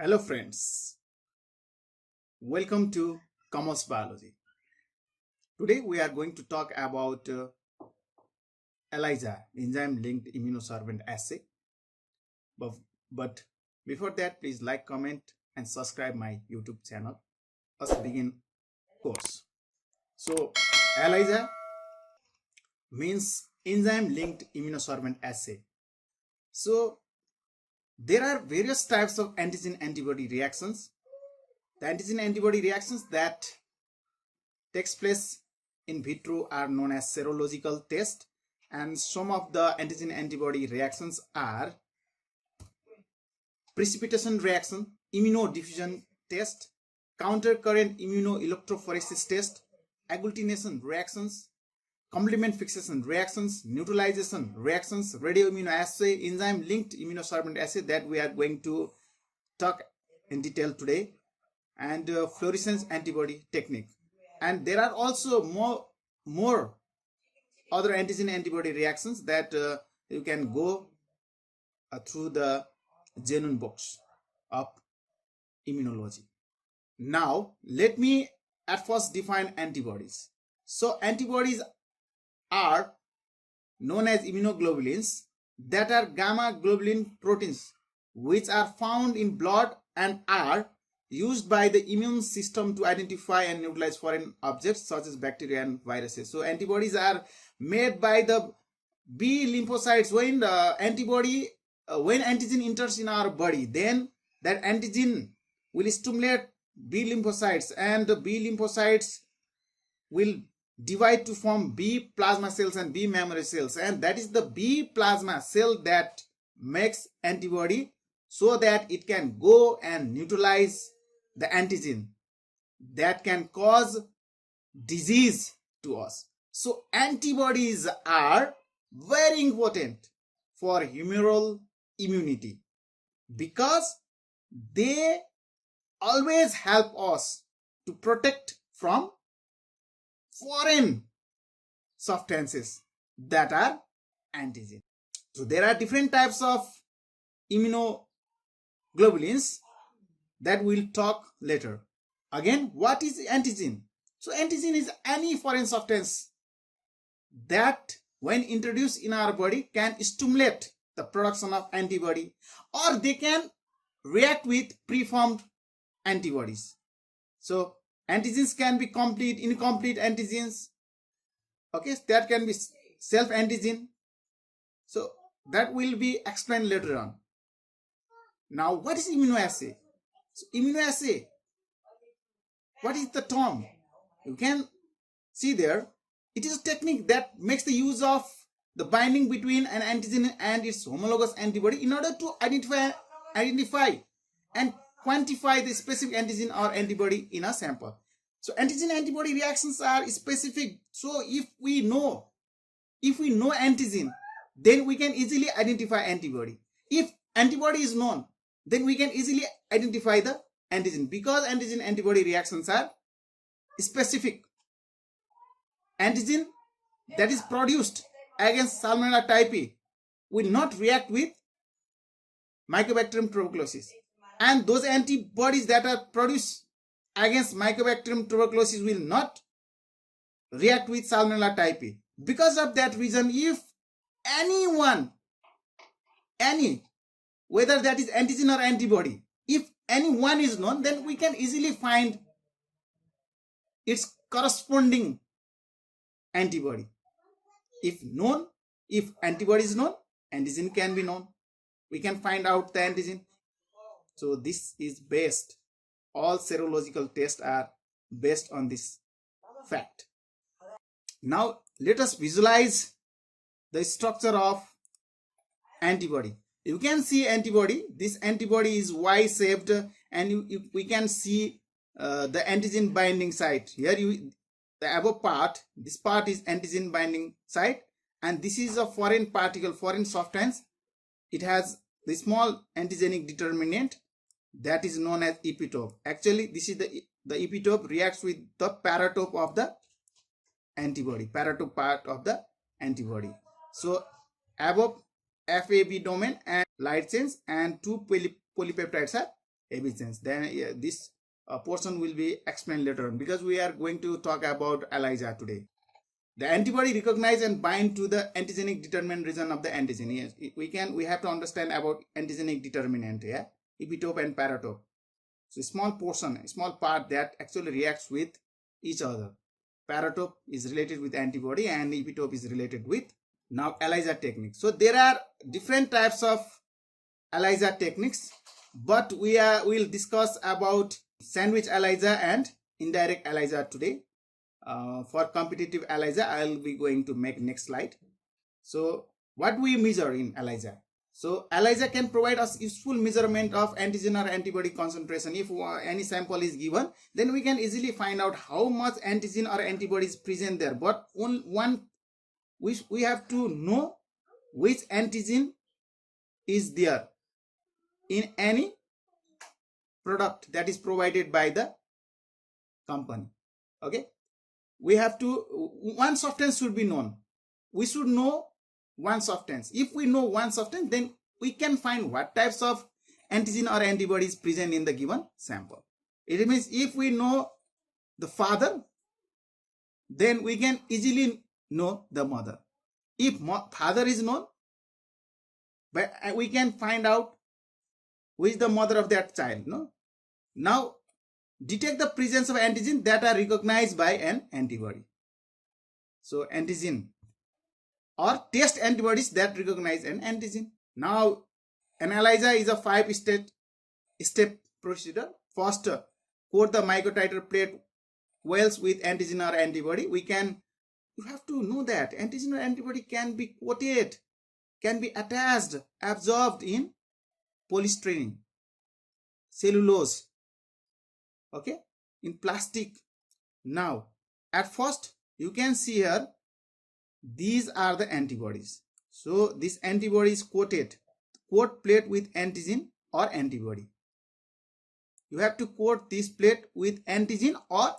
Hello friends, welcome to Commerce Biology. Today we are going to talk about ELISA, enzyme linked immunosorbent assay. But before that, please like, comment and subscribe my YouTube channel. Let's begin course. So ELISA means enzyme linked immunosorbent assay. So there are various types of antigen antibody reactions. The antigen antibody reactions that takes place in vitro are known as serological test, and some of the antigen antibody reactions are precipitation reaction, immunodiffusion test, countercurrent immunoelectrophoresis test, agglutination reactions, complement fixation reactions, neutralization reactions, radioimmunoassay, enzyme linked immunosorbent assay that we are going to talk in detail today, and fluorescence antibody technique. And there are also more other antigen antibody reactions that you can go through the genuine books of immunology. Now let me at first define antibodies. So antibodies are known as immunoglobulins that are gamma globulin proteins which are found in blood and are used by the immune system to identify and neutralize foreign objects such as bacteria and viruses. So antibodies are made by the B lymphocytes. When the antibody when antigen enters in our body, then that antigen will stimulate B lymphocytes, and the B lymphocytes will divide to form B plasma cells and B memory cells, and that is the B plasma cell that makes antibody so that it can go and neutralize the antigen that can cause disease to us. So antibodies are very important for humoral immunity because they always help us to protect from foreign substances that are antigen. So there are different types of immunoglobulins that we'll talk later. Again, what is antigen? So antigen is any foreign substance that when introduced in our body can stimulate the production of antibody, or they can react with preformed antibodies. So antigens can be complete, incomplete antigens. Okay, that can be self-antigen. So that will be explained later on. Now, what is immunoassay? So immunoassay, what is the term? You can see there, it is a technique that makes the use of the binding between an antigen and its homologous antibody in order to identify and quantify the specific antigen or antibody in a sample. So antigen antibody reactions are specific. So if we know antigen, then we can easily identify antibody. If antibody is known, then we can easily identify the antigen, because antigen antibody reactions are specific. Antigen that is produced against Salmonella typhi will not react with Mycobacterium tuberculosis, and those antibodies that are produced against Mycobacterium tuberculosis will not react with Salmonella typhi. Because of that reason, if whether that is antigen or antibody, if any one is known, then we can easily find its corresponding antibody. If antibody is known, antigen can be known. We can find out the antigen. So this is based, all serological tests are based on this fact. Now let us visualize the structure of antibody. You can see antibody. This antibody is Y-shaped, and we can see the antigen binding site. Here the above part, this part is antigen binding site, and this is a foreign particle, foreign substance. It has the small antigenic determinant that is known as epitope. Actually, this is the epitope reacts with the paratope of the antibody, paratope part of the antibody. So above FAB domain and light chains and two polypeptides are evidence. Then this portion will be explained later on, because we are going to talk about ELISA today. The antibody recognize and bind to the antigenic determinant region of the antigen. Yes, we have to understand about antigenic determinant, yeah, epitope and paratope. So small portion, small part that actually reacts with each other. Paratope is related with antibody and epitope is related with now ELISA technique. So there are different types of ELISA techniques, but we'll discuss about sandwich ELISA and indirect ELISA today. For competitive ELISA, I'll be going to make next slide. So what we measure in ELISA? So ELISA can provide us useful measurement of antigen or antibody concentration. If any sample is given, then we can easily find out how much antigen or antibody is present there. But we have to know which antigen is there in any product that is provided by the company. Okay, we have to, one substance should be known. We should know one substance. If we know one substance, then we can find what types of antigen or antibodies present in the given sample. It means if we know the father, then we can easily know the mother. If father is known, but we can find out who is the mother of that child. No? Now, detect the presence of antigen that are recognized by an antibody. So, antigen or test antibodies that recognize an antigen. Now, an ELISA is a 5-step procedure. First, coat the microtiter plate wells with antigen or antibody. You have to know that antigen or antibody can be coated, can be attached, absorbed in polystyrene, cellulose, okay, in plastic. Now, at first, you can see here, these are the antibodies. So, this antibody is coated. Coat plate with antigen or antibody. You have to coat this plate with antigen or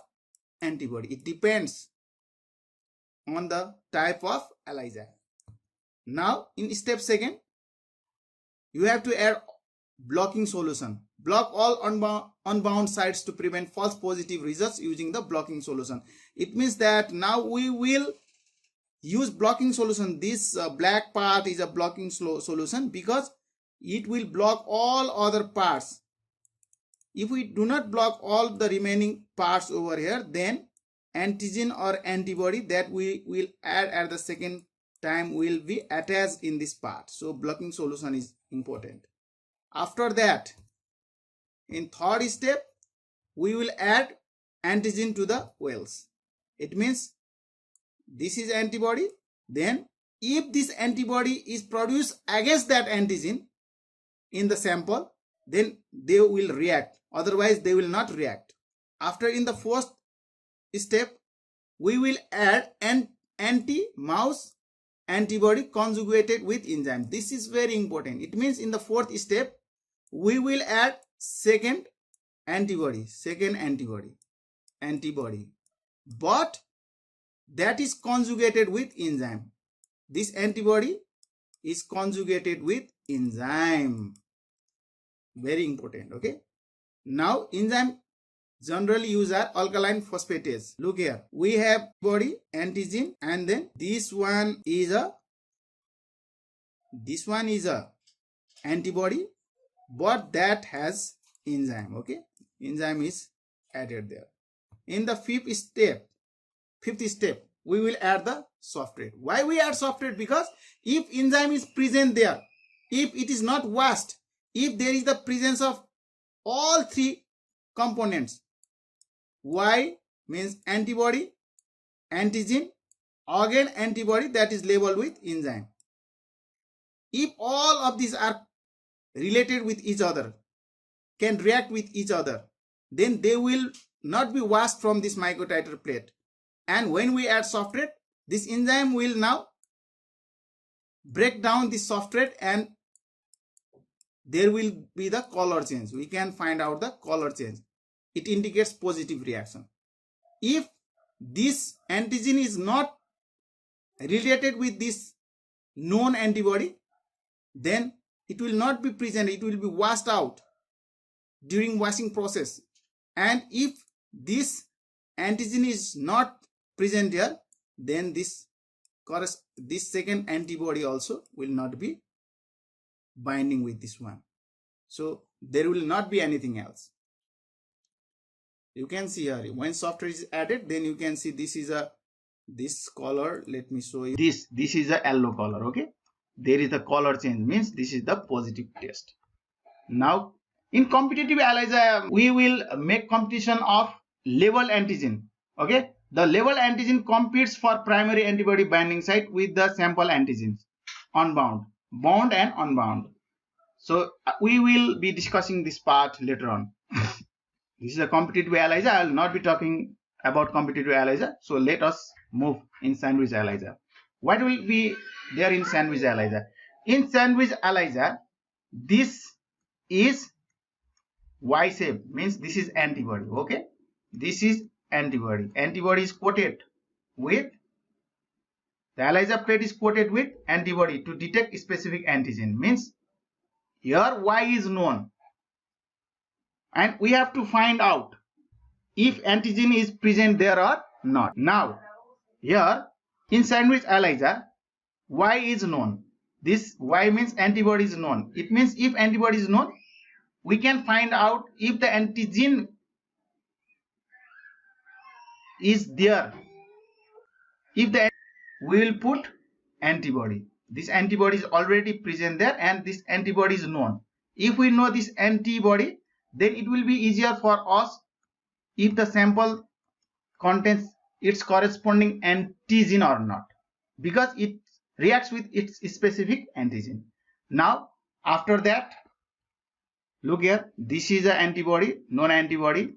antibody. It depends on the type of ELISA. Now, in step second, you have to add blocking solution. Block all unbound sites to prevent false positive results using the blocking solution. It means that now we will use blocking solution. This black part is a blocking solution because it will block all other parts. If we do not block all the remaining parts over here, then antigen or antibody that we will add at the second time will be attached in this part. So blocking solution is important. After that, in third step, we will add antigen to the wells. It means this is antibody. Then if this antibody is produced against that antigen in the sample, then they will react. Otherwise, they will not react. After, in the fourth step, we will add an anti-mouse antibody conjugated with enzyme. This is very important. It means in the fourth step, we will add second antibody, but that is conjugated with enzyme. This antibody is conjugated with enzyme. Very important. Okay. Now, enzyme generally used are alkaline phosphatase. Look here, we have body, antigen, and then this one is a antibody, but that has enzyme. Okay, enzyme is added there. In the fifth step, we will add the substrate. Why we add substrate? Because if enzyme is present there, if it is not washed, if there is the presence of all three components, Y means antibody, antigen, again antibody that is labeled with enzyme. If all of these are related with each other, can react with each other, then they will not be washed from this microtiter plate. And when we add substrate, this enzyme will now break down this substrate and there will be the color change. We can find out the color change. It indicates positive reaction. If this antigen is not related with this known antibody, then it will not be present. It will be washed out. during washing process, and if this antigen is not present here, then this second antibody also will not be binding with this one. So there will not be anything else. You can see here when software is added, then you can see this is this color. Let me show you. This is a yellow color. Okay, there is the color change, means this is the positive test. Now in competitive ELISA, we will make competition of labeled antigen. Okay, the labeled antigen competes for primary antibody binding site with the sample antigens, unbound, bound and unbound. So we will be discussing this part later on. This is a competitive ELISA. I will not be talking about competitive ELISA. So let us move in sandwich ELISA. What will be there in sandwich ELISA? In sandwich ELISA, this is Y shape, means this is antibody. Okay, this is antibody. Antibody is coated with, the ELISA plate is coated with antibody to detect specific antigen. Means here Y is known, and we have to find out if antigen is present there or not. Now here in sandwich ELISA, Y is known. This Y means antibody is known. It means if antibody is known, we can find out if the antigen is there. If the, we will put antibody. This antibody is already present there, and this antibody is known. If we know this antibody, then it will be easier for us if the sample contains its corresponding antigen or not, because it reacts with its specific antigen. Now after that, look here, this is an antibody, known antibody,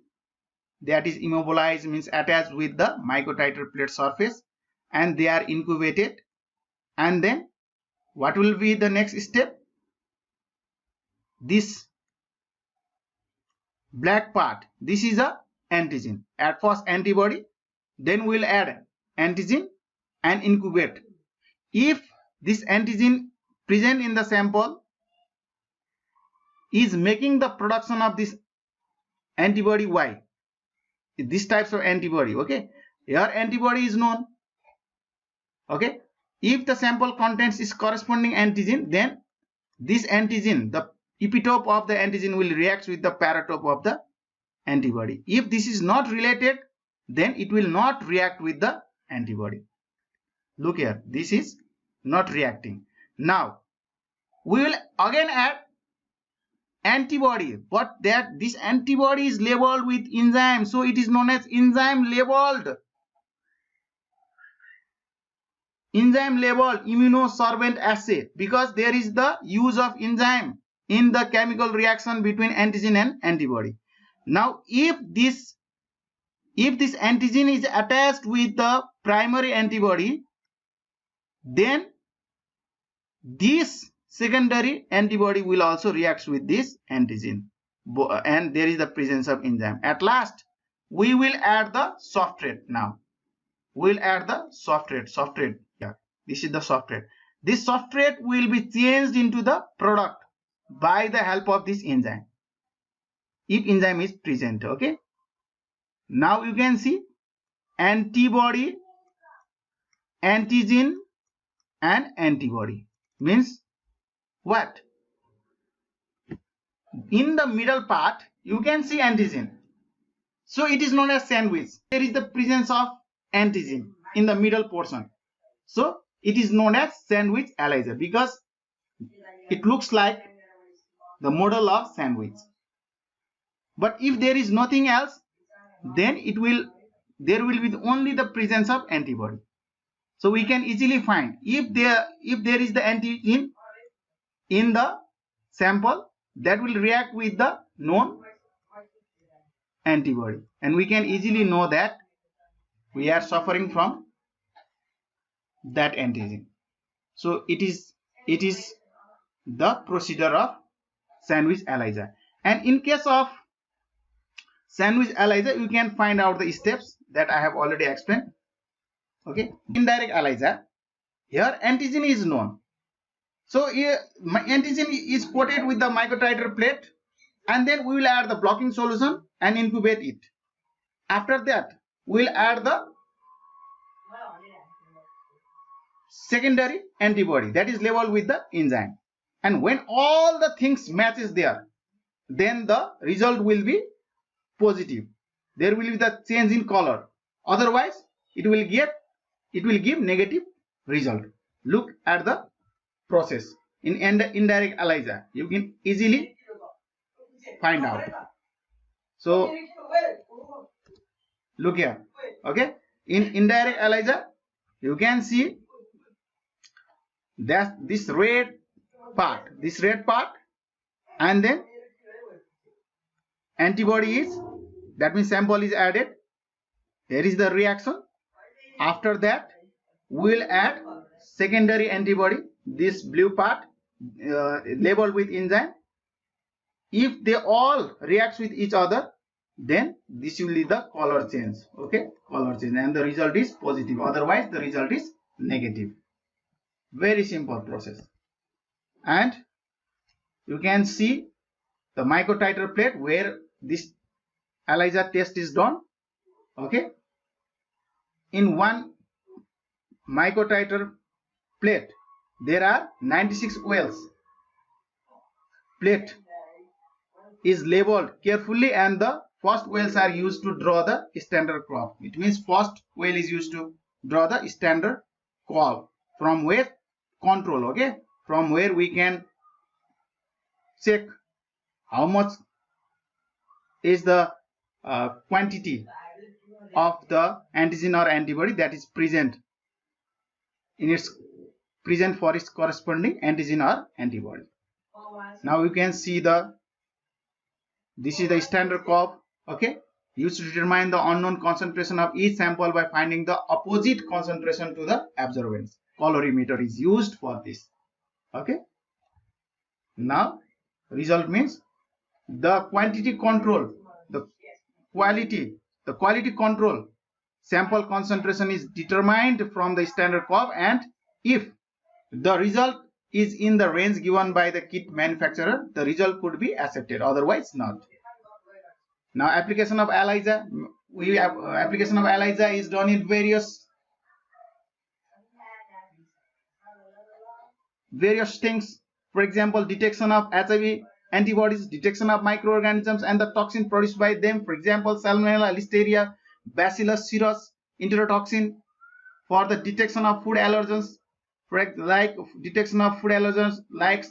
that is immobilized, means attached with the microtiter plate surface, and they are incubated. And then what will be the next step? This black part, this is a antigen. At first antibody, then we'll add antigen and incubate. If this antigen present in the sample is making the production of this antibody Y, this types of antibody. Okay, here antibody is known. Okay, if the sample contains its corresponding antigen, then this antigen, the epitope of the antigen, will react with the paratope of the antibody. If this is not related, then it will not react with the antibody. Look here, this is not reacting. Now we will again add antibody, but that this antibody is labeled with enzyme, so it is known as enzyme labeled immunosorbent assay, because there is the use of enzyme in the chemical reaction between antigen and antibody. Now if this antigen is attached with the primary antibody, then this secondary antibody will also react with this antigen, and there is the presence of enzyme. At last we will add the substrate. Now we will add the substrate. Yeah, this is the substrate. This substrate will be changed into the product by the help of this enzyme, if enzyme is present. Okay, now you can see antibody, antigen and antibody. Means what? In the middle part you can see antigen, so it is known as sandwich. There is the presence of antigen in the middle portion, so it is known as sandwich ELISA, because it looks like the model of sandwich. But if there is nothing else, then there will be only the presence of antibody. So we can easily find if there is the antigen in the sample, that will react with the known antibody, and we can easily know that we are suffering from that antigen. So it is the procedure of sandwich ELISA. And in case of sandwich ELISA, you can find out the steps that I have already explained. Okay, indirect ELISA, here antigen is known. So here my antigen is coated with the microtiter plate, and then we will add the blocking solution and incubate it. After that, we will add the secondary antibody that is labeled with the enzyme. And when all the things matches there, then the result will be positive. There will be the change in color. Otherwise, it will give negative result. Look at the process in indirect ELISA. You can easily find out. So look here. Okay, in indirect ELISA, you can see that this red part, and then antibody is, that means sample is added. Here is the reaction. After that, we will add secondary antibody, this blue part labeled with enzyme. If they all react with each other, then this will be the color change. Okay, color change, and the result is positive. Otherwise, the result is negative. Very simple process. And you can see the microtiter plate where this ELISA test is done. Okay, in one microtiter plate there are 96 wells. Plate is labeled carefully, and the first wells are used to draw the standard curve. It means first well is used to draw the standard curve from where control, okay, from where we can check how much is the quantity of the antigen or antibody that is present for its corresponding antigen or antibody. Now you can see this is the standard curve, okay, used to determine the unknown concentration of each sample by finding the opposite concentration to the absorbance. Colorimeter is used for this. Okay, now result means the quantity control, the quality control sample concentration is determined from the standard curve, and if the result is in the range given by the kit manufacturer, the result could be accepted, otherwise not. Now application of ELISA, application of ELISA is done in various things. For example, detection of HIV antibodies, detection of microorganisms and the toxin produced by them. For example, Salmonella, Listeria, Bacillus cereus, enterotoxin. For the detection of food allergens, like detection of food allergens like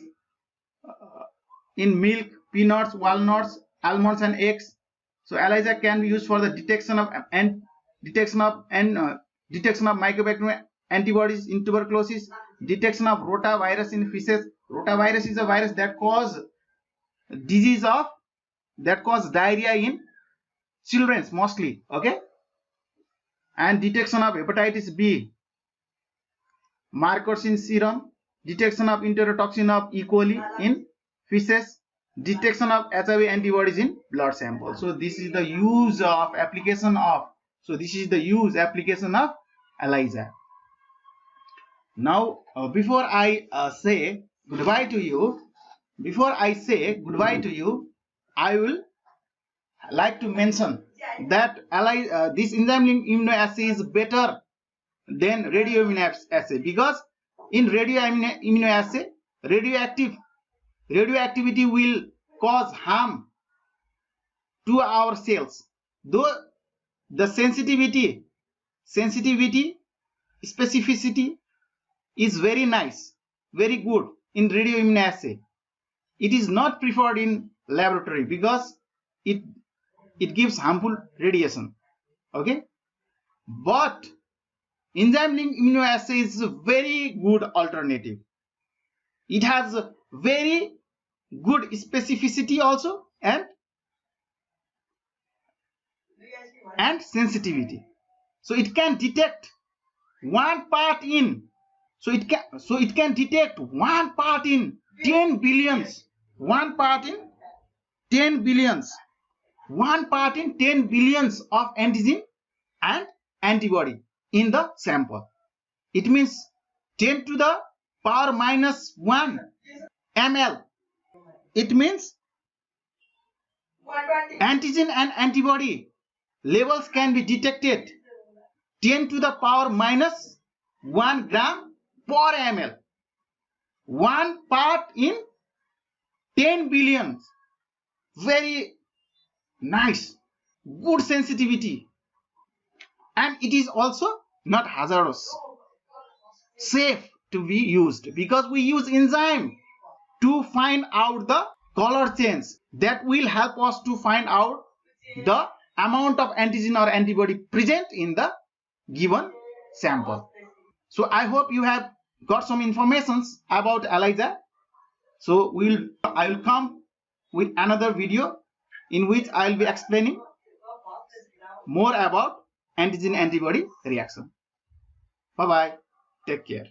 in milk, peanuts, walnuts, almonds and eggs. So ELISA can be used for the detection of mycobacterium antibodies in tuberculosis, detection of rotavirus in fishes. Rotavirus is a virus that cause diarrhea in children mostly, okay, and detection of hepatitis B, markers in serum, detection of enterotoxin of E. coli in fishes, detection of HIV antibodies in blood samples. So this is the application of ELISA. Now before I say goodbye to you, I will like to mention that this enzyme linked immunoassay is better than radioimmunoassay, because in radioimmunoassay, radioactivity will cause harm to our cells, though the sensitivity, specificity is very nice, very good in radioimmunoassay. It is not preferred in laboratory because it gives harmful radiation, okay, but enzyme linked immunoassay is a very good alternative. It has a very good specificity also and sensitivity. So it can detect one part in 10 billions, one part in 10 billions of antigen and antibody in the sample. It means 10 to the power minus 1 ml. It means Antigen and antibody levels can be detected 10 to the power minus 1 gram per ml. 1 part in 10 billion. Very nice. Good sensitivity. And it is also not hazardous. Safe to be used because we use enzyme to find out the color change. That will help us to find out the amount of antigen or antibody present in the given sample. So I hope you have got some informations about ELISA. So I will come with another video in which I will be explaining more about antigen antibody reaction. Bye bye. Take care.